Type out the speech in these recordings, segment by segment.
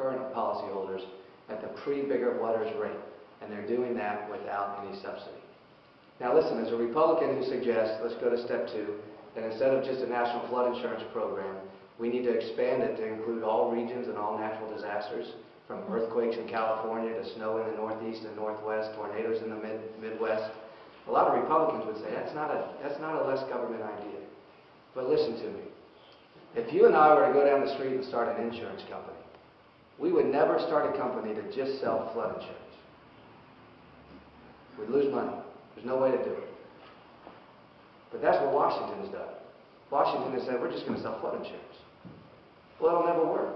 current policyholders at the pre-Biggert Waters rate, and they're doing that without any subsidy. Now listen, as a Republican who suggests, let's go to step 2, that instead of just a national flood insurance program, we need to expand it to include all regions and all natural disasters, from earthquakes in California to snow in the Northeast and Northwest, tornadoes in the Midwest. A lot of Republicans would say that's not a less government idea. But listen to me. If you and I were to go down the street and start an insurance company, we would never start a company to just sell flood insurance. We'd lose money. There's no way to do it. But that's what Washington has done. Washington has said, we're just going to sell flood insurance. Well, it'll never work.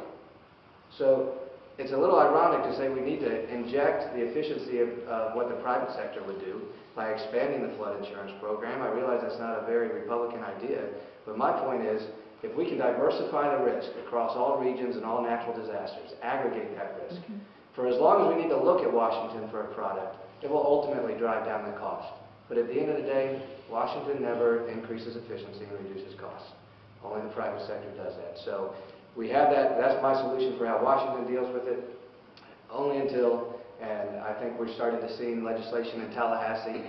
So it's a little ironic to say we need to inject the efficiency of what the private sector would do by expanding the flood insurance program. I realize that's not a very Republican idea, but my point is, if we can diversify the risk across all regions and all natural disasters, aggregate that risk, for as long as we need to look at Washington for a product, it will ultimately drive down the cost. But at the end of the day, Washington never increases efficiency and reduces costs. Only the private sector does that. So we have that. That's my solution for how Washington deals with it. Only until, and I think we're starting to see legislation in Tallahassee,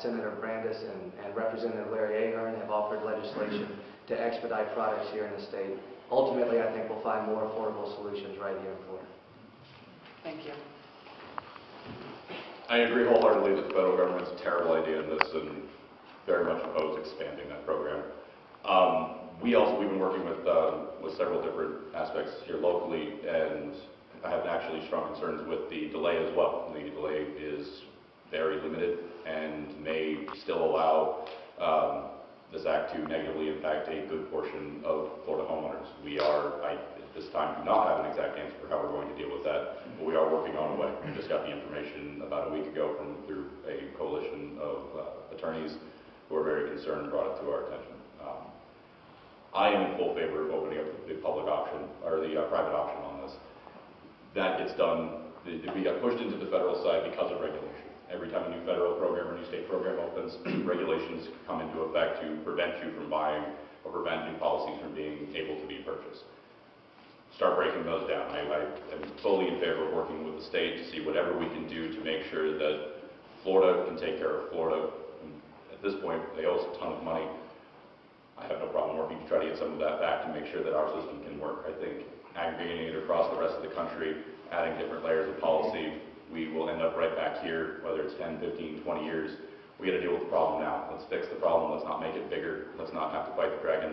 Senator Brandis and Representative Larry Ahern have offered legislation to expedite products here in the state. Ultimately, I think we'll find more affordable solutions right here in Florida. Thank you. I agree wholeheartedly that the federal government's a terrible idea in this and very much oppose expanding that program. We've been working with several different aspects here locally, and I have actually strong concerns with the delay as well. The delay is very limited and may still allow this act to negatively impact a good portion of Florida homeowners. At this time, do not have an exact answer for how we're going to deal with that, but we are working on a way. We just got the information about a week ago through a coalition of attorneys who are very concerned and brought it to our attention. I am in full favor of opening up the public option, or the private option on this. That gets done, we got pushed into the federal side because of regulation. Every time a new federal program or new state program opens, regulations come into effect to prevent you from buying or prevent new policies from being able to be purchased. Start breaking those down. I am fully in favor of working with the state to see whatever we can do to make sure that Florida can take care of Florida. And at this point, they owe us a ton of money. I have no problem working to try to get some of that back to make sure that our system can work. I think aggregating it across the rest of the country, adding different layers of policy, we will end up right back here, whether it's 10, 15, 20 years. We got to deal with the problem now. Let's fix the problem. Let's not make it bigger. Let's not have to fight the dragon later.